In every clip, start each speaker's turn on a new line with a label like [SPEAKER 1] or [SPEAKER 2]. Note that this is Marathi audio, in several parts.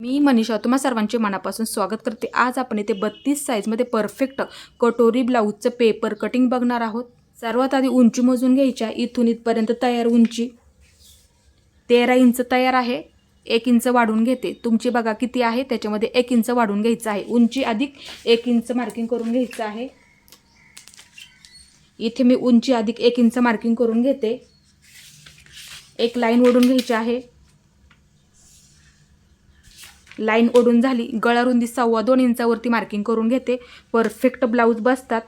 [SPEAKER 1] मी मनीषा तुम्हा सर्वांचे मनापासून स्वागत करते। आज आपण इथे 32 साईजमध्ये परफेक्ट कटोरी ब्लाऊजचं पेपर कटिंग बघणार आहोत। सर्वात आधी उंची मोजून घ्यायची आहे। इथून इथपर्यंत तयार उंची 13 इंच तयार आहे। 1 इंच वाढवून घेते। तुमची बघा किती आहे त्याच्यामध्ये 1 इंच वाढवून घ्यायचं आहे। उंची अधिक 1 इंच मार्किंग करून घ्यायचं आहे। इथे मी उंची अधिक 1 इंच मार्किंग करून घेते। एक लाईन ओढून घ्यायची आहे। लाईन ओढून झाली। गळा रुंदी 2.25 इंचावरती मार्किंग करून घेते। परफेक्ट ब्लाऊज बसतात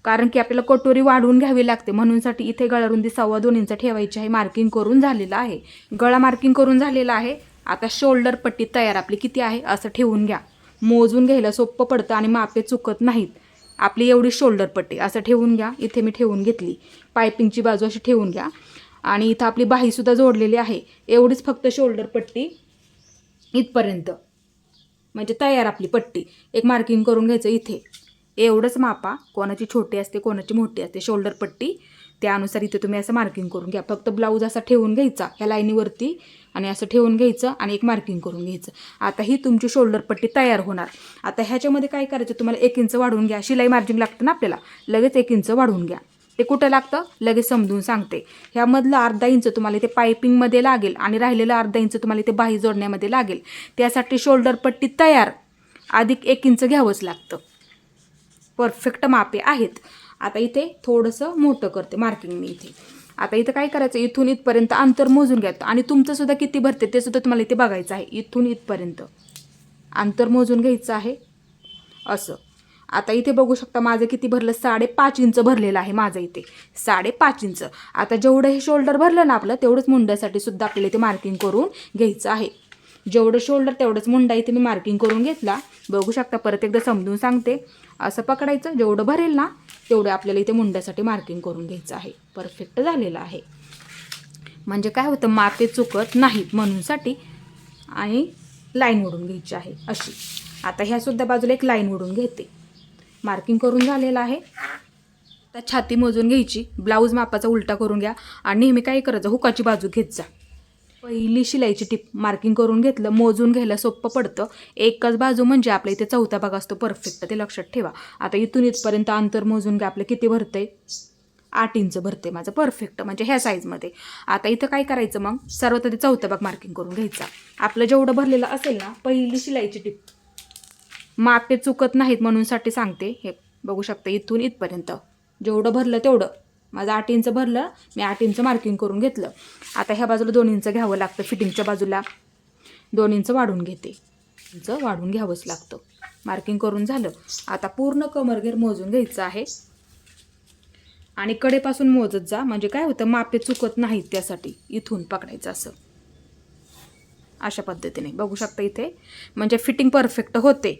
[SPEAKER 1] कारण की आपल्याला कटोरी वाढवून घ्यावी लागते, म्हणूनसाठी इथे गळा रुंदी 2.25 इंच ठेवायची आहे। मार्किंग करून झालेला आहे। गळा मार्किंग करून झालेला आहे। आता शोल्डर पट्टी तयार आपली किती आहे असं ठेवून घ्या। मोजून घ्यायला सोपं पडतं आणि मापे चुकत नाहीत। आपली एवढी शोल्डर पट्टी असं ठेवून घ्या। इथे मी ठेवून घेतली। पायपिंगची बाजू अशी ठेवून घ्या आणि इथं आपली बाही सुद्धा जोडलेली आहे। एवढीच फक्त शोल्डर पट्टी इथपर्यंत म्हणजे तयार आपली पट्टी। एक मार्किंग करून घ्यायचं इथे। एवढंच मापा, कोणाची छोटी असते कोणाची मोठी असते शोल्डर पट्टी, त्यानुसार इथे तुम्ही असं मार्किंग करून घ्या। फक्त ब्लाऊज असा ठेवून घ्यायचा ह्या लाईनीवरती आणि असं ठेवून घ्यायचं आणि एक मार्किंग करून घ्यायचं। आता ही तुमची शोल्डर पट्टी तयार होणार। आता ह्याच्यामध्ये काय करायचं, तुम्हाला 1 इंच वाढवून घ्या। शिलाई मार्जिन लागतं ना आपल्याला, लगेच 1 इंच वाढवून घ्या। ते कुठं लागतं लगेच समजून सांगते। ह्यामधलं अर्धा इंच तुम्हाला इथे पायपिंगमध्ये लागेल आणि राहिलेलं अर्धा इंच तुम्हाला इथे बाही जोडण्यामध्ये लागेल। त्यासाठी शोल्डर पट्टी तयार अधिक 1 इंच घ्यावंच लागतं। परफेक्ट मापे आहेत। आता इथे थोडंसं मोठं करते मार्किंग मी इथे। आता इथं काय करायचं, इथून इथपर्यंत अंतर मोजून घ्यायचं आणि तुमचं सुद्धा किती भरते ते सुद्धा तुम्हाला इथे बघायचं आहे। इथून इथपर्यंत अंतर मोजून घ्यायचं आहे असं। आता इथे बघू शकता माझं किती भरलं, 5.5 इंच भरलेलं आहे माझं इथे 5.5 इंच। आता जेवढं हे शोल्डर भरलं ना आपलं, तेवढंच मुंड्यासाठी सुद्धा आपल्याला इथे मार्किंग करून घ्यायचं आहे। जेवढं शोल्डर तेवढंच मुंडा इथे मी मार्किंग करून घेतला। बघू शकता, परत एकदा समजून सांगते। असं पकडायचं, जेवढं भरेल ना तेवढं आपल्याला इथे मुंड्यासाठी मार्किंग करून घ्यायचं आहे। परफेक्ट झालेलं आहे म्हणजे काय होतं, मापे चुकत नाहीत म्हणूनसाठी। आणि लाईन ओढून घ्यायची आहे अशी। आता ह्या सुद्धा बाजूला एक लाईन ओढून घेते। मार्किंग करून झालेलं आहे। आता छाती मोजून घ्यायची। ब्लाऊज मापाचा उलटा करून घ्या आणि नेहमी काय करायचं, हुकाची बाजू घेत जा। पहिली शिलाईची टिप मार्किंग करून घेतलं, मोजून घ्यायला सोपं पडतं। एकच बाजू म्हणजे आपल्या इथे चौथा भाग असतो परफेक्ट, ते लक्षात ठेवा। आता इथून इथपर्यंत अंतर मोजून घ्या। आपलं किती भरते, 8 इंच भरते माझं परफेक्ट म्हणजे ह्या साईजमध्ये। आता इथं काय करायचं, मग सर्वात आधी चौथा भाग मार्किंग करून घ्यायचा। आपलं जेवढं भरलेलं असेल ना, पहिली शिलाईची टिप मापे चुकत नाहीत म्हणूनसाठी सांगते। हे बघू शकता, इथून इथपर्यंत जेवढं भरलं तेवढं माझं 8 इंच भरलं, मी 8 इंच मार्किंग करून घेतलं। आता ह्या बाजूला 2 इंच घ्यावं लागतं। फिटिंगच्या बाजूला 2 इंच वाढून घेते। इंच वाढून घ्यावंच लागतं। मार्किंग करून झालं। आता पूर्ण कमरघेर मोजून घ्यायचं आहे आणि कडेपासून मोजत जा, म्हणजे काय होतं मापे चुकत नाहीत, त्यासाठी इथून पकडायचं असं अशा पद्धतीने। बघू शकता इथे, म्हणजे फिटिंग परफेक्ट होते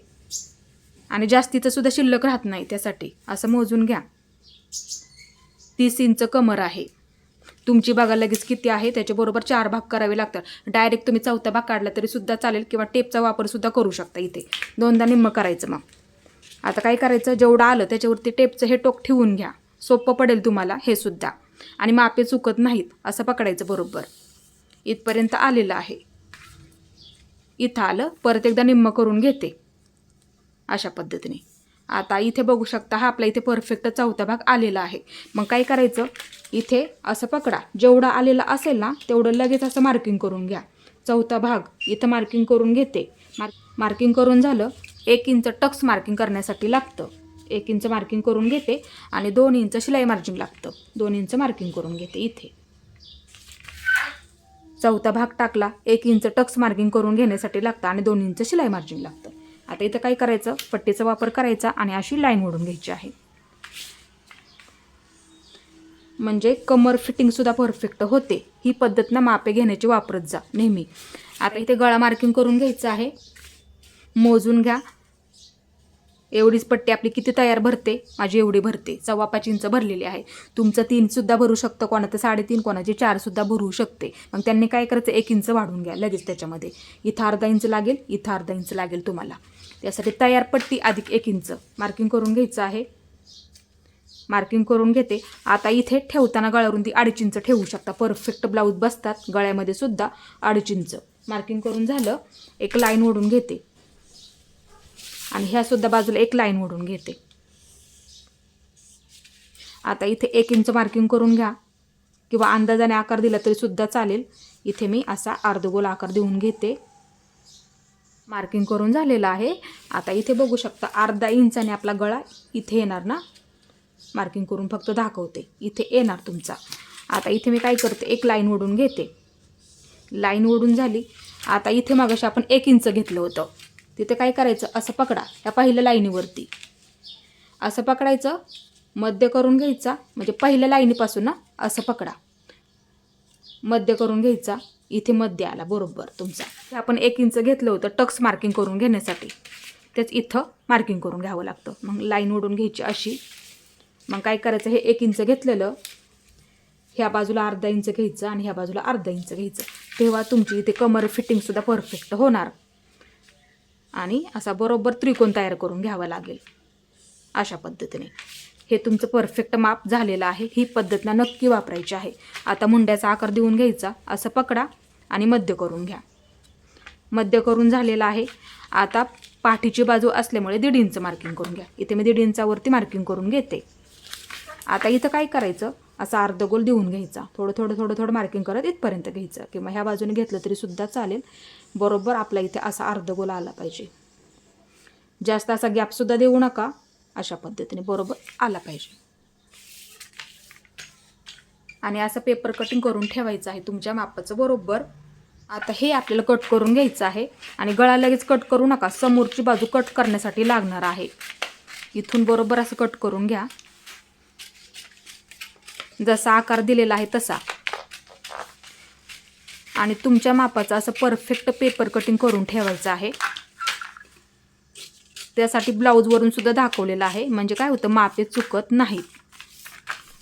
[SPEAKER 1] आणि जास्तीचं सुद्धा शिल्लक राहत नाही, त्यासाठी असं मोजून घ्या। 30 इंच कमर आहे तुमची, बघा लगेच किती आहे त्याच्याबरोबर 4 भाग करावे लागतात। डायरेक्ट तुम्ही चौथा भाग काढला तरी सुद्धा चालेल किंवा टेपचा वापर सुद्धा करू शकता। इथे 2दा निम्म करायचं। मग आता काय करायचं, जेवढं आलं त्याच्यावरती टेपचं हे टोक ठेवून घ्या, सोपं पडेल तुम्हाला हे सुद्धा आणि मापे चुकत नाहीत। असं पकडायचं बरोबर। इथपर्यंत आलेलं आहे, इथं आलं, परत एकदा निम्म करून घेते अशा पद्धतीने। आता इथे बघू शकता, हा आपला इथे परफेक्ट चौथा भाग आलेला आहे। मग काय करायचं, इथे असं पकडा, जेवढं आलेलं असेल ना तेवढं लगेच असं मार्किंग करून घ्या। चौथा भाग इथं मार्किंग करून घेते। मार्किंग करून झालं, 1 इंच टक्स मार्किंग करण्यासाठी लागतं। 1 इंच मार्किंग करून घेते आणि 2 इंच शिलाई मार्जिन लागतं। 2 इंच मार्किंग करून घेते इथे। चौथा भाग टाकला, 1 इंच टक्स मार्किंग करून घेण्यासाठी लागतं आणि 2 इंच शिलाई मार्जिन लागतं। आता इथं काय करायचं, पट्टीचा वापर करायचा आणि अशी लाईन ओढून घ्यायची आहे, म्हणजे कमर फिटिंग सुद्धा परफेक्ट होते। ही पद्धत ना मापे घेण्याची वापरत जा नेहमी। आता इथे गळा मार्किंग करून घ्यायचं आहे। मोजून घ्या, एवढीच पट्टी आपली किती तयार भरते, माझी एवढी भरते। 5.25 इंच भरलेली आहे। तुमचं 3 सुद्धा भरू शकतं, कोणाचं 3.5, कोणाची 4 सुद्धा भरू शकते। मग त्यांनी काय करायचं, 1 इंच वाढून घ्या लगेच त्याच्यामध्ये। इथं अर्धा इंच लागेल, इथं अर्धा इंच लागेल तुम्हाला। त्यासाठी तयार पट्टी अधिक 1 इंच मार्किंग करून घ्यायचं आहे। मार्किंग करून घेते। आता इथे ठेवताना गळा रुंदी 2.5 इंच ठेवू शकता। परफेक्ट ब्लाऊज बसतात गळ्यामध्ये सुद्धा 2.5 इंच मार्किंग करून झालं, एक लाईन ओढून घेते आणि ह्या सुद्धा बाजूला एक लाईन ओढून घेते. आता इथे 1 इंच मार्किंग करून घ्या किंवा अंदाजाने आकार दिला तरी सुद्धा चालेल. इथे मी असा अर्धगोल आकार देऊन घेते. मार्किंग करून झालेलं आहे. आता इथे बघू शकता अर्धा इंचाने आपला गळा इथे येणार ना, मार्किंग करून फक्त दाखवते, इथे येणार तुमचा. आता इथे मी काय करते, एक लाईन ओढून घेते. लाईन ओढून झाली. आता इथे मागाशी आपण 1 इंच घेतलं होतं, तिथे काय करायचं, असं पकडा, या पहिल्या लाईनीवरती असं पकडायचं, मध्य करून घ्यायचा, म्हणजे पहिल्या लाईनीपासून ना असं पकडा, मध्य करून घ्यायचा. इथे मध्य आला बरोबर तुमचा. हे आपण 1 इंच घेतलं होतं टक्स मार्किंग करून घेण्यासाठी, तेच इथं मार्किंग करून घ्यावं लागतं. मग लाईन ओढून घ्यायची अशी. मग काय करायचं, हे 1 इंच घेतलेलं ह्या बाजूला अर्धा इंच घ्यायचं आणि ह्या बाजूला अर्धा इंच घ्यायचं. तेव्हा तुमची इथे कमर फिटिंगसुद्धा परफेक्ट होणार. आणि असा बरोबर त्रिकोण तयार करून घ्यावा लागेल अशा पद्धतीने. हे तुमचं परफेक्ट माप झालेलं आहे. ही पद्धत ना नक्की वापरायची आहे. आता मुंड्याचा आकार देऊन घ्यायचा, असं पकडा आणि मध्य करून घ्या. मध्य करून झालेलं आहे. आता पाठीची बाजू असल्यामुळे 1.5 इंच मार्किंग करून घ्या. इथे मी 1.5 इंचावरती मार्किंग करून घेते. आता इथं काय करायचं, असा अर्धगोल देऊन घ्यायचा, थोडं थोडं थोडं थोडं मार्किंग करत इथपर्यंत घ्यायचं, किंवा ह्या बाजूने घेतलं तरी सुद्धा चालेल. बरोबर आपला इथे असा अर्धगोल आला पाहिजे. जास्त असा गॅपसुद्धा देऊ नका, अशा पद्धतीने बरोबर आला पाहिजे. आणि असं पेपर कटिंग करून ठेवायचं आहे तुमच्या मापाचं बरोबर. आता हे आपल्याला कट करून घ्यायचं आहे. आणि गळा लगेच कट करू नका, समोरची बाजू कट करण्यासाठी लागणार आहे. इथून बरोबर असं कट करून घ्या, जसा आकार दिलेला आहे तसा. आणि तुमच्या मापाचं असं परफेक्ट पेपर कटिंग करून ठेवायचं आहे. त्यासाठी ब्लाऊजवरून सुद्धा दाखवलेलं आहे, म्हणजे काय होतं, मापे चुकत नाहीत.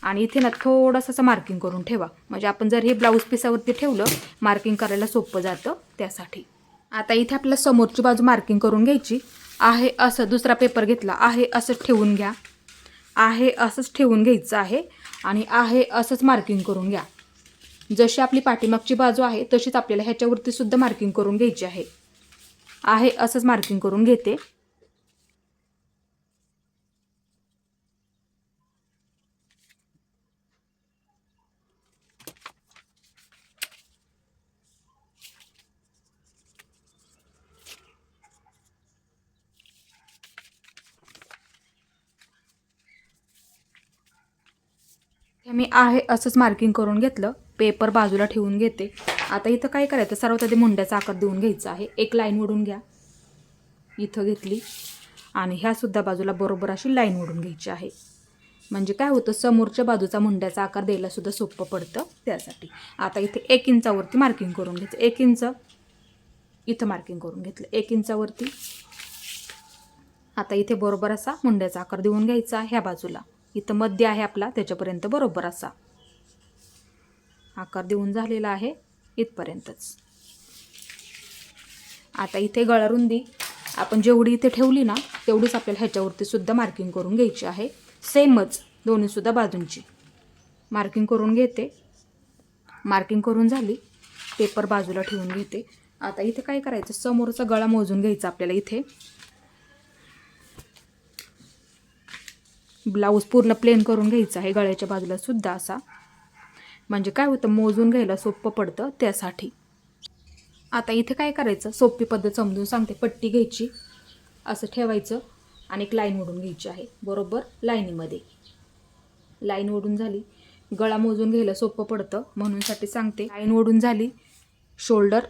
[SPEAKER 1] आणि इथे ना थोडंसं असं मार्किंग करून ठेवा, म्हणजे आपण जर हे ब्लाऊज पिसावरती ठेवलं मार्किंग करायला सोपं जातं त्यासाठी. आता इथे आपल्याला समोरची बाजू मार्किंग करून घ्यायची आहे. असं दुसरा पेपर घेतला आहे, असंच ठेवून घ्या, आहे असंच ठेवून घ्यायचं आहे. आणि आहे असंच मार्किंग करून घ्या. जशी आपली पाठीमागची बाजू आहे तशीच आपल्याला ह्याच्यावरती सुद्धा मार्किंग करून घ्यायची आहे. आहे असंच मार्किंग करून घेते. मी आहे असंच मार्किंग करून घेतलं, पेपर बाजूला ठेवून घेते. आता इथं काय करायचं, सर्वात आधी मुंड्याचा आकार देऊन घ्यायचा आहे. एक लाईन ओढून घ्या, इथं घेतली, आणि ह्या सुद्धा बाजूला बरोबर अशी लाईन ओढून घ्यायची आहे. म्हणजे काय होतं, समोरच्या बाजूचा मुंड्याचा आकार द्यायला सुद्धा सोपं पडतं त्यासाठी. आता इथे 1 इंचावरती मार्किंग करून घ्यायचं. 1 इंच इथं मार्किंग करून घेतलं, 1 इंचावरती. आता इथे बरोबर असा मुंड्याचा आकार देऊन घ्यायचा. ह्या बाजूला इथं मध्य आहे आपला, त्याच्यापर्यंत बरोबर असा आकार देऊन झालेला आहे इथपर्यंतच. आता इथे गळा रुंदी आपण जेवढी इथे ठेवली ना तेवढीच आपल्याला ह्याच्यावरती सुद्धा मार्किंग करून घ्यायची आहे. सेमच दोन्ही सुद्धा बाजूंची मार्किंग करून घेते. मार्किंग करून झाली, पेपर बाजूला ठेवून घेते. आता इथे काय करायचं, समोरचा गळा मोजून घ्यायचा आपल्याला. इथे ब्लाऊज पूर्ण प्लेन करून घ्यायचा आहे, गळ्याच्या बाजूला सुद्धा असा, म्हणजे काय होतं, मोजून घ्यायला सोपं पडतं त्यासाठी. आता इथे काय करायचं, सोपी पद्धत समजून सांगते. पट्टी घ्यायची, असं ठेवायचं आणि एक लाईन ओढून घ्यायची आहे बरोबर लाईनीमध्ये. लाईन ओढून झाली, गळा मोजून घ्यायला सोपं पडतं म्हणूनसाठी सांगते. लाईन ओढून झाली, शोल्डर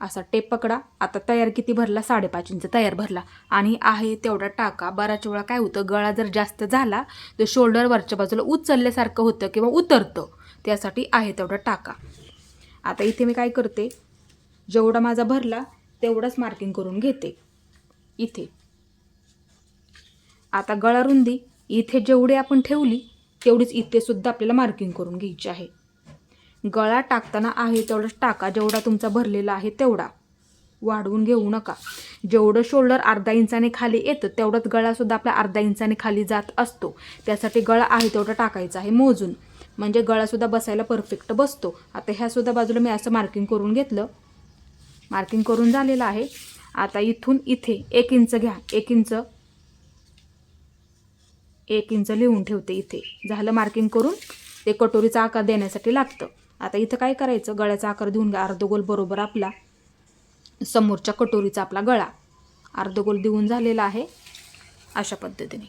[SPEAKER 1] असा टेप पकडा. आता तयार किती भरला, 5.5 इंच तयार भरला आणि आहे तेवढा टाका. बऱ्याच वेळा काय होतं, गळा जर जास्त झाला तर शोल्डर वरच्या बाजूला उचलल्यासारखं होतं किंवा उतरतं, त्यासाठी आहे तेवढा टाका. आता इथे मी काय करते, जेवढा माझा भरला तेवढाच मार्किंग करून घेते इथे. आता गळा रुंदी इथे जेवढी आपण ठेवली तेवढीच इथे सुद्धा आपल्याला मार्किंग करून घ्यायची आहे. गळा टाकताना आहे तेवढाच टाका, जेवढा तुमचा भरलेला आहे तेवढा, वाढवून घेऊ नका. जेवढं शोल्डर अर्धा इंचाने खाली येतं तेवढाच गळासुद्धा आपला अर्धा इंचाने खाली जात असतो. त्यासाठी गळा आहे तेवढा टाकायचा आहे मोजून, म्हणजे गळासुद्धा बसायला परफेक्ट बसतो. आता ह्यासुद्धा बाजूला मी असं मार्किंग करून घेतलं. मार्किंग करून झालेलं आहे. आता इथून इथे 1 इंच घ्या. 1 इंच लिहून ठेवते इथे. झालं मार्किंग करून. ते कटोरीचा आकार देण्यासाठी लागतं. आता इथं काय करायचं, गळ्याचा आकार देऊन घ्या. अर्धगोल बरोबर आपला समोरच्या कटोरीचा आपला गळा अर्धगोल देऊन झालेला आहे अशा पद्धतीने.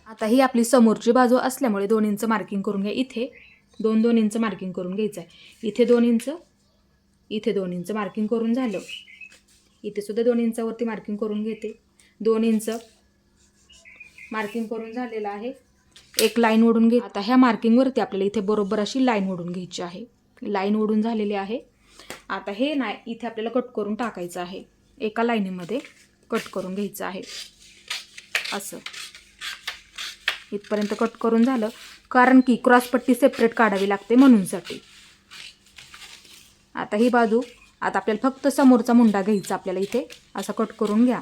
[SPEAKER 1] आता ही आपली समोरची बाजू असल्यामुळे 2 इंच मार्किंग करून घ्या. इथे 2 इंच मार्किंग करून घ्यायचं आहे. इथे 2 इंच, इथे 2 इंच मार्किंग करून झालं. इथे सुद्धा 2 इंचावरती मार्किंग करून घेते. 2 इंच मार्किंग करून झालेलं आहे. एक लाईन ओढून घे. आता ह्या मार्किंगवरती आपल्याला इथे बरोबर अशी लाईन ओढून घ्यायची आहे. लाईन ओढून झालेली आहे. आता हे नाही इथे आपल्याला कट करून टाकायचं आहे. एका लाईनीमध्ये कट करून घ्यायचं आहे असं. इथपर्यंत कट करून झालं, कारण की क्रॉसपट्टी सेपरेट काढावी लागते म्हणूनसाठी. आता ही बाजू, आता आपल्याला फक्त समोरचा मुंडा घ्यायचा. आपल्याला इथे असा कट करून घ्या.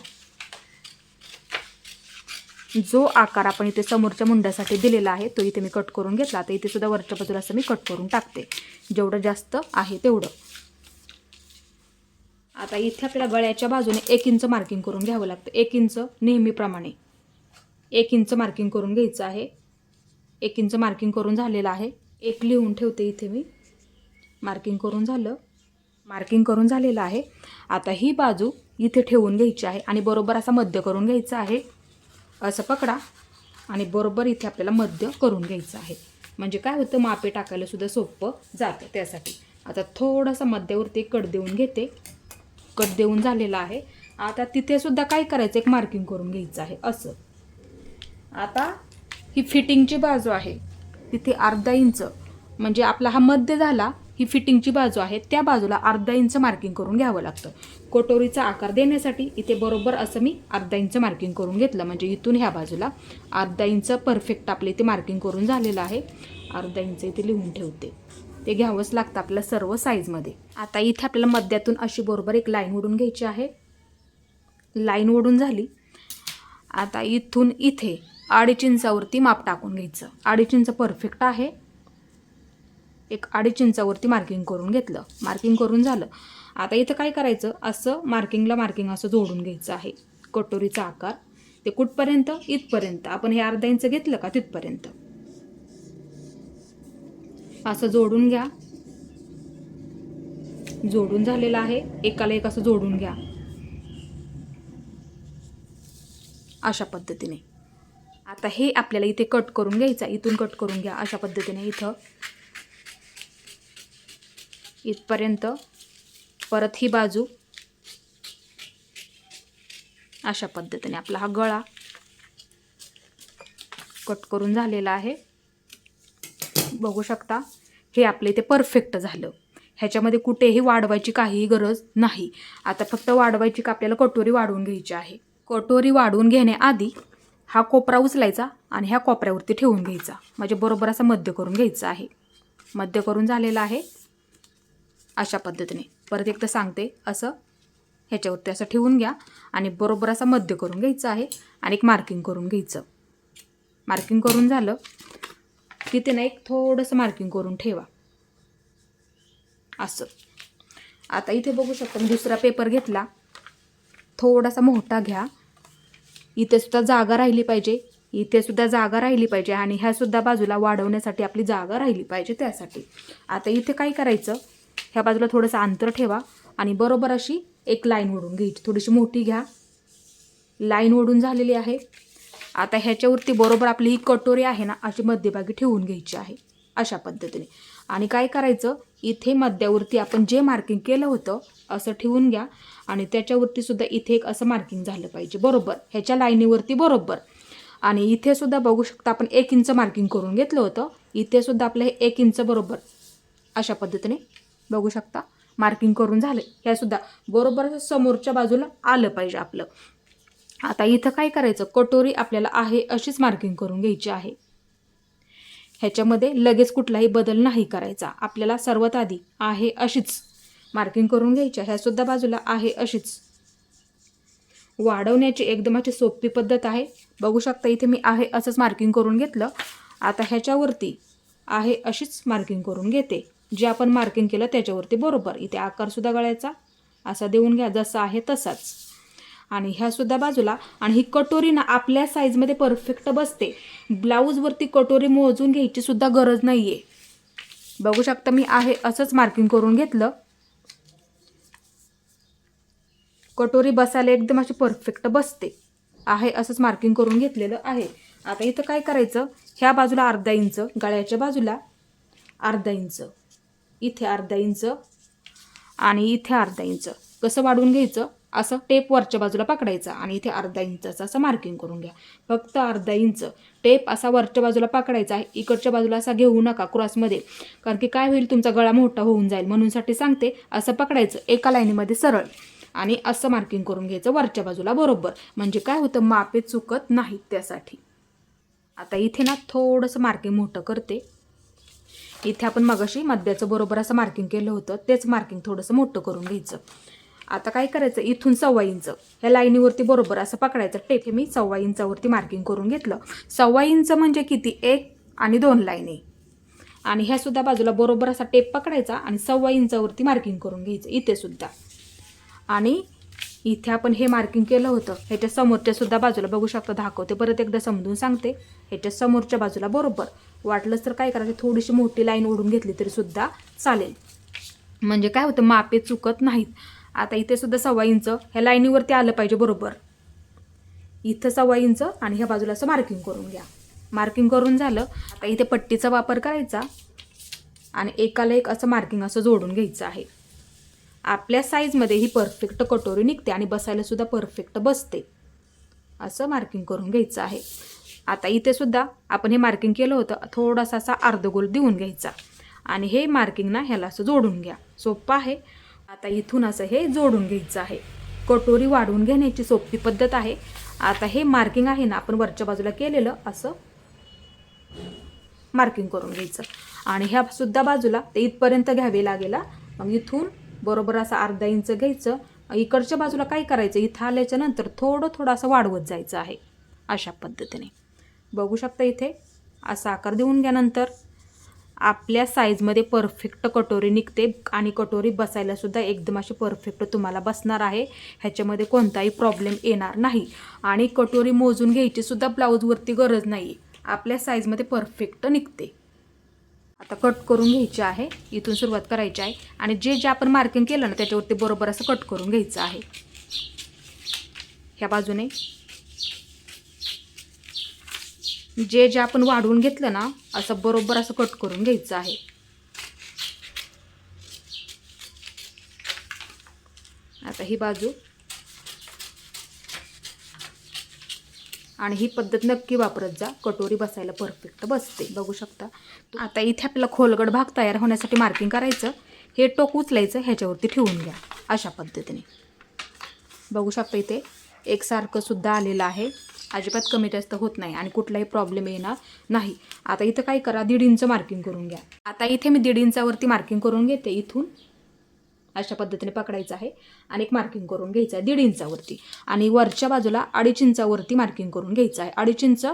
[SPEAKER 1] जो आकार आपण इथे समोरच्या मुंड्यासाठी दिलेला आहे तो इथे मी कट करून घेतला. आता इथे सुद्धा वरच्या बाजूला असं मी कट करून टाकते, जेवढं जास्त आहे तेवढं. आता इथे आपल्याला गळ्याच्या बाजूने 1 इंच मार्किंग करून घ्यावं लागतं. 1 इंच नेहमीप्रमाणे 1 इंच मार्किंग करून घ्यायचं आहे. 1 इंच मार्किंग करून झालेलं आहे. 1 लिहून ठेवते इथे मी. मार्किंग करून झालं, मार्किंग करून झालेलं आहे. आता ही बाजू इथे ठेवून घ्यायची आहे आणि बरोबर असा मध्य करून घ्यायचा आहे. असं पकडा आणि बरोबर इथे आपल्याला मध्य करून घ्यायचं आहे. म्हणजे काय होतं, मापे टाकायला सुद्धा सोपं जातं त्यासाठी. आता थोडासा मध्यावरती कट देऊन घेते. कट देऊन झालेला आहे. आता तिथे सुद्धा काय करायचं, एक मार्किंग करून घ्यायचं आहे असं. आता ही फिटिंगची बाजू आहे, तिथे अर्धा इंच म्हणजे आपला हा मध्य झाला. ही फिटिंगची बाजू आहे, त्या बाजूला अर्धा इंच मार्किंग करून घ्यावं लागतं. कटोरीचा आकार देण्यासाठी इथे बरोबर असं मी अर्धा इंच मार्किंग करून घेतलं. म्हणजे इथून ह्या बाजूला अर्धा इंच परफेक्ट आपले इथे मार्किंग करून झालेलं आहे. अर्धा इंच इथे लिहून ठेवते. ते घ्यावंच लागतं आपल्या सर्व साईजमध्ये. आता इथे आपल्याला मध्यातून अशी बरोबर एक लाईन ओढून घ्यायची आहे. लाईन ओढून झाली. आता इथून इथे 2.5 इंचावरती माप टाकून घ्यायचं. 2.5 इंच परफेक्ट आहे. एक 2.5 इंचावरती मार्किंग करून घेतलं. मार्किंग करून झालं. आता इथं काय करायचं, असं मार्किंगला मार्किंग असं जोडून घ्यायचं आहे. कटोरीचा आकार ते कुठपर्यंत, इथपर्यंत. आपण हे अर्धा इंच घेतलं का तिथपर्यंत असं जोडून घ्या. जोडून झालेलं आहे. एकाला एक असं जोडून घ्या अशा पद्धतीने. आता हे आपल्याला इथे कट करून घ्यायचं. इथून कट करून घ्या अशा पद्धतीने. इथं इथपर्यंत. परत ही बाजू अशा पद्धतीने. आपला हा गळा कट करून झालेला आहे. बघू शकता हे आपले इथे परफेक्ट झालं. ह्याच्यामध्ये कुठेही वाढवायची काहीही गरज नाही. आता फक्त वाढवायची का आपल्याला कटोरी वाढवून घ्यायची आहे. कटोरी वाढवून घेण्याआधी हा कोपरा उचलायचा आणि ह्या कोपऱ्यावरती ठेवून घ्यायचा. म्हणजे बरोबर असं मध्य करून घ्यायचं आहे. मध्य करून झालेलं आहे अशा पद्धतीने. परत एकदा सांगते, असं ह्याच्यावरती असं ठेवून घ्या आणि बरोबर असं मध्य करून घ्यायचं आहे आणि एक मार्किंग करून घ्यायचं. मार्किंग करून झालं तिथे ना एक थोडंसं मार्किंग करून ठेवा असं. आता इथे बघू शकता मी दुसरा पेपर घेतला. थोडासा मोठा घ्या. इथे सुद्धा जागा राहिली पाहिजे, इथे सुद्धा जागा राहिली पाहिजे आणि ह्या सुद्धा बाजूला वाढवण्यासाठी आपली जागा राहिली पाहिजे त्यासाठी. आता इथे काय करायचं, ह्या बाजूला थोडंसं अंतर ठेवा आणि बरोबर अशी एक लाईन ओढून घ्यायची. थोडीशी मोठी घ्या. लाईन ओढून झालेली आहे. आता ह्याच्यावरती बरोबर आपली ही कटोरी आहे ना अशी मध्यभागी ठेवून घ्यायची आहे अशा पद्धतीने. आणि काय करायचं, इथे मध्यावरती आपण जे मार्किंग केलं होतं असं ठेवून घ्या आणि त्याच्यावरती सुद्धा इथे एक असं मार्किंग झालं पाहिजे बरोबर ह्याच्या लाईनीवरती बरोबर. आणि इथे सुद्धा बघू शकता आपण 1 इंच मार्किंग करून घेतलं होतं. इथे सुद्धा आपलं हे 1 इंच बरोबर अशा पद्धतीने बघू शकता मार्किंग करून झाले. ह्या सुद्धा बरोबर समोरच्या बाजूला आलं पाहिजे आपलं. आता इथं काय करायचं, कटोरी आपल्याला आहे अशीच मार्किंग करून घ्यायची आहे. ह्याच्यामध्ये लगेच कुठलाही बदल नाही करायचा. आपल्याला सर्वात आधी आहे अशीच मार्किंग करून घ्यायची. ह्या सुद्धा बाजूला आहे अशीच. वाढवण्याची एकदम अशी सोपी पद्धत आहे. बघू शकता इथे मी आहे असंच मार्किंग करून घेतलं. आता ह्याच्यावरती आहे अशीच मार्किंग करून घेते. जे आपण मार्किंग केलं त्याच्यावरती बरोबर. इथे आकार सुद्धा गळ्याचा असा देऊन घ्या, जसा आहे तसाच. आणि ह्यासुद्धा बाजूला. आणि ही कटोरी ना आपल्या साईजमध्ये परफेक्ट बसते. ब्लाऊजवरती कटोरी मोजून घ्यायची सुद्धा गरज नाही आहे. बघू शकता मी आहे असंच मार्किंग करून घेतलं. कटोरी बसायला एकदम अशी परफेक्ट बसते. आहे असंच मार्किंग करून घेतलेलं आहे. आता इथं काय करायचं, ह्या बाजूला अर्धा इंच, गळ्याच्या बाजूला अर्धा इंच, इथे अर्धा इंच आणि इथे अर्धा इंच कसं वाढवून घ्यायचं, असं टेप वरच्या बाजूला पकडायचा आणि इथे अर्धा इंचाचं असं मार्किंग करून घ्या. फक्त अर्धा इंच टेप असा वरच्या बाजूला पकडायचा आहे. इकडच्या बाजूला असा घेऊ नका क्रॉसमध्ये, कारण की काय होईल, तुमचा गळा मोठा होऊन जाईल. म्हणूनसाठी सांगते, असं पकडायचं एका लाईनीमध्ये सरळ आणि असं मार्किंग करून घ्यायचं वरच्या बाजूला बरोबर. म्हणजे काय होतं, मापे चुकत नाहीत त्यासाठी. आता इथे ना थोडंसं मार्किंग मोठं करते. इथे आपण मगाशी मध्याचं बरोबर असं मार्किंग केलं होतं, तेच मार्किंग थोडंसं मोठं करून घ्यायचं. आता काय करायचं, इथून 1.25 इंच ह्या लाईनीवरती बरोबर असं पकडायचं टेप. हे मी 1.25 इंचावरती मार्किंग करून घेतलं. 1.25 इंच म्हणजे किती, 1 आणि 2 लाईनी. आणि ह्या सुद्धा बाजूला बरोबर असा टेप पकडायचा आणि 1.25 इंचावरती मार्किंग करून घ्यायचं इथे सुद्धा. आणि इथे आपण हे मार्किंग केलं होतं, ह्याच्या समोरच्या सुद्धा बाजूला बघू शकता, दाखवते परत एकदा समजून सांगते. ह्याच्या समोरच्या बाजूला बरोबर वाटलंच तर काय करायचं, थोडीशी मोठी लाईन ओढून घेतली तरी सुद्धा चालेल. म्हणजे काय होतं, मापे चुकत नाहीत. आता इथे सुद्धा 1.25 इंच ह्या लाईनीवरती आलं पाहिजे बरोबर. इथं 1.25 इंच आणि ह्या बाजूला असं मार्किंग करून घ्या. मार्किंग करून झालं. आता इथे पट्टीचा वापर करायचा आणि एकाला एक असं मार्किंग असं जोडून घ्यायचं आहे. आपल्या साईजमध्ये ही परफेक्ट कटोरी निघते आणि बसायला सुद्धा परफेक्ट बसते. असं मार्किंग करून घ्यायचं आहे. आता इथे सुद्धा आपण हे मार्किंग केलं होतं, थोडासा असा अर्धगोल देऊन घ्यायचा आणि हे मार्किंग ना ह्याला असं जोडून घ्या. सोपं आहे. आता इथून असं हे जोडून घ्यायचं आहे. कटोरी वाढवून घेण्याची सोपी पद्धत आहे. आता हे मार्किंग आहे ना आपण वरच्या बाजूला केलेलं, असं मार्किंग करून घ्यायचं आणि ह्या सुद्धा बाजूला ते इथपर्यंत घ्यावे लागेल. मग इथून बरोबर असं अर्धा इंच घ्यायचं. इकडच्या बाजूला काय करायचं, इथं आल्याच्या नंतर थोडं असं वाढवत जायचं आहे. अशा पद्धतीने बघू शकता. इथे असा आकार देऊन घ्या. नंतर आपल्या साईजमध्ये परफेक्ट कटोरी निघते आणि कटोरी बसायला सुद्धा एकदम अशी परफेक्ट तुम्हाला बसणार आहे. ह्याच्यामध्ये कोणताही प्रॉब्लेम येणार नाही. आणि कटोरी मोजून घ्यायची सुद्धा ब्लाऊजवरती गरज नाही. आपल्या साईजमध्ये परफेक्ट निघते. आता कट करून घ्यायची आहे. इथून सुरुवात करायची आहे आणि जे आपण मार्किंग केलं ना त्याच्यावरती बरोबर असं कट करून घ्यायचं आहे. ह्या बाजूने जे आपण वाढवून घेतलं ना असं बरोबर असं कट करून घ्यायचं आहे. आता ही बाजू. आणि ही पद्धत नक्की वापरत जा, कटोरी बसायला परफेक्ट बसते. बघू शकता. आता इथे आपल्याला खोलगट भाग तयार होण्यासाठी मार्किंग करायचं. हे टोक उचलायचं, ह्याच्यावरती ठेवून घ्या अशा पद्धतीने. बघू शकता इथे एकसारखं सुद्धा आलेलं आहे. अजिबात कमी जास्त होत नाही आणि कुठलाही प्रॉब्लेम येणार नाही. आता इथं काय करा, 1.5 इंच मार्किंग करून घ्या. आता इथे मी 1.5 इंचावरती मार्किंग करून घेते. इथून अशा पद्धतीने पकडायचं आहे आणि एक मार्किंग करून घ्यायचं आहे 1.5 इंचावरती आणि वरच्या बाजूला 2.5 इंचावरती मार्किंग करून घ्यायचं आहे. 2.5 इंच.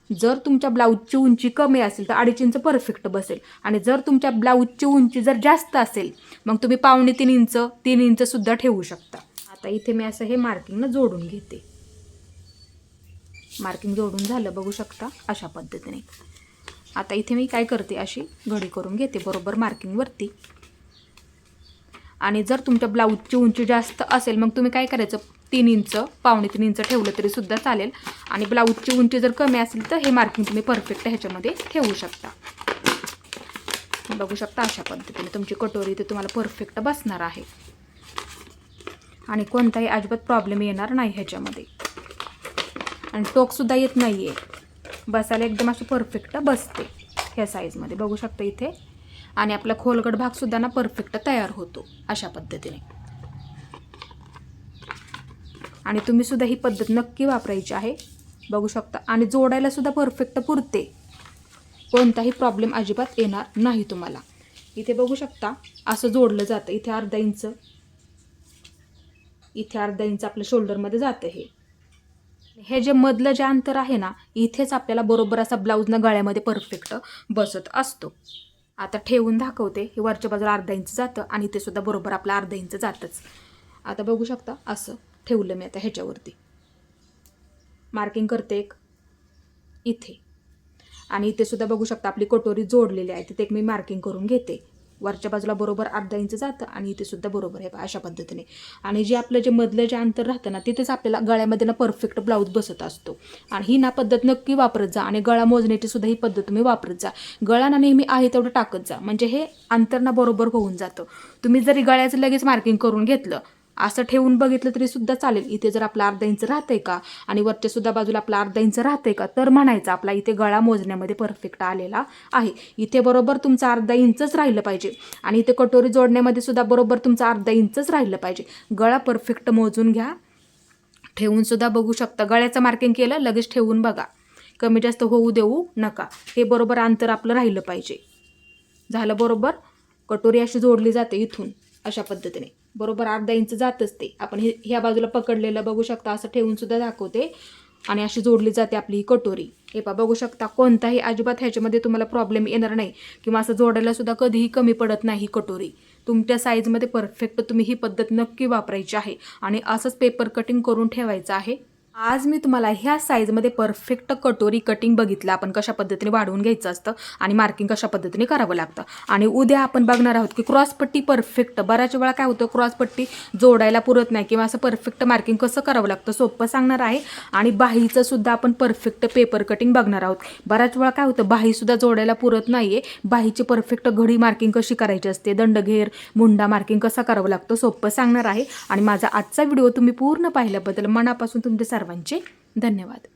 [SPEAKER 1] जर तुमच्या ब्लाऊजची उंची कमी असेल तर 2.5 इंच परफेक्ट बसेल आणि जर तुमच्या ब्लाऊजची उंची जर जास्त असेल मग तुम्ही 2.25 इंच 3 इंच सुद्धा ठेवू शकता. आता इथे मी असं हे मार्किंगनं जोडून घेते. मार्किंग जोडून झालं बघू शकता अशा पद्धतीने. आता इथे मी काय करते, अशी घडी करून घेते बरोबर मार्किंगवरती. आणि जर तुमच्या ब्लाऊजची उंची जास्त असेल मग तुम्ही काय करायचं, 3 इंच 2.25 इंच ठेवलं तरी सुद्धा चालेल. आणि ब्लाऊजची उंची जर कमी असेल तर हे मार्किंग तुम्ही परफेक्ट ह्याच्यामध्ये ठेवू शकता. बघू शकता अशा पद्धतीने तुमची कटोरी ते तुम्हाला परफेक्ट बसणार आहे आणि कोणताही अजिबात प्रॉब्लेम येणार नाही ह्याच्यामध्ये. आणि टोकसुद्धा येत नाही आहे. बसायला एकदम असं परफेक्ट बसते ह्या साईजमध्ये. बघू शकता इथे. आणि आपला खोलगट भागसुद्धा ना परफेक्ट तयार होतो अशा पद्धतीने. आणि तुम्ही सुद्धा ही पद्धत नक्की वापरायची आहे. बघू शकता. आणि जोडायला सुद्धा परफेक्ट पुरते. कोणताही प्रॉब्लेम अजिबात येणार नाही तुम्हाला. इथे बघू शकता असं जोडलं जातं. इथे 1/2 इंच, इथे 1/2 इंच आपल्या शोल्डरमध्ये जातं. हे जे मधलं जे अंतर आहे ना, इथेच आपल्याला बरोबर असा ब्लाऊजनं गळ्यामध्ये परफेक्ट बसत असतो. आता ठेवून दाखवते. हे वरच्या बाजूला 1/2 इंच जातं आणि इथे सुद्धा बरोबर आपलं 1/2 इंच जातंच. आता बघू शकता असं ठेवलं मी आता ह्याच्यावरती मार्किंग करते एक इथे आणि इथे सुद्धा बघू शकता आपली कटोरी जोडलेली आहे तिथे एक मी मार्किंग करून घेते वरच्या बाजूला बरोबर अर्धा इंच जातं आणि इथे सुद्धा बरोबर आहे अशा पद्धतीने आणि जे आपलं जे मधलं जे अंतर राहतं ना तिथेच आपल्याला गळ्यामध्ये ना परफेक्ट ब्लाऊज बसत असतो आणि ही ना पद्धत नक्की वापरत जा आणि गळा मोजण्याची सुद्धा ही पद्धत तुम्ही वापरत जा गळा ना नेहमी आहे तेवढं टाकत जा म्हणजे हे अंतर ना बरोबर होऊन जातं तुम्ही जरी गळ्याचं लगेच मार्किंग करून घेतलं असं ठेवून बघितलं तरी सुद्धा चालेल इथे जर आपला अर्धा इंच राहतंय का आणि वरच्या सुद्धा बाजूला आपला अर्धा इंच राहतंय का तर म्हणायचं आपला इथे गळा मोजण्यामध्ये परफेक्ट आलेला आहे इथे बरोबर तुमचा अर्धा इंचच राहिलं पाहिजे आणि इथे कटोरी जोडण्यामध्ये सुद्धा बरोबर तुमचा अर्धा इंचच राहिलं पाहिजे गळा परफेक्ट मोजून घ्या ठेवून सुद्धा बघू शकता गळ्याचं मार्किंग केलं लगेच ठेवून बघा कमी जास्त होऊ देऊ नका हे बरोबर अंतर आपलं राहिलं पाहिजे झालं बरोबर कटोरी अशी जोडली जाते इथून अशा पद्धतीने बरोबर अर्धा इंच जातच ते आपण ह्या बाजूला पकडलेलं बघू शकता असं ठेवून सुद्धा दाखवते आणि अशी जोडली जाते आपली कटोरी हे पहा बघू शकता कोणताही अजिबात ह्याच्यामध्ये तुम्हाला प्रॉब्लेम येणार नाही किंवा असं जोडायला सुद्धा कधीही कमी पडत नाही कटोरी तुमच्या साईजमध्ये परफेक्ट तुम्ही ही पद्धत नक्की वापरायची आहे आणि असंच पेपर कटिंग करून ठेवायचं आहे आज मी तुम्हाला ह्या साईजमध्ये परफेक्ट कटोरी कटिंग बघितलं आपण कशा पद्धतीने वाढवून घ्यायचं असतं आणि मार्किंग कशा पद्धतीने करावं लागतं आणि उद्या आपण बघणार आहोत की क्रॉसपट्टी परफेक्ट बऱ्याच वेळा काय होतं क्रॉसपट्टी जोडायला पुरत नाही किंवा असं परफेक्ट मार्किंग कसं करावं लागतं सोपं सांगणार आहे आणि बाहीचं सुद्धा आपण परफेक्ट पेपर कटिंग बघणार आहोत बऱ्याच वेळा काय होतं बाहीसुद्धा जोडायला पुरत नाही आहे बाहीची परफेक्ट घडी मार्किंग कशी करायची असते दंडघेर मुंडा मार्किंग कसा करावं लागतं सोपं सांगणार आहे आणि माझा आजचा व्हिडिओ तुम्ही पूर्ण पाहिल्याबद्दल मनापासून तुमचे सर्वांचे धन्यवाद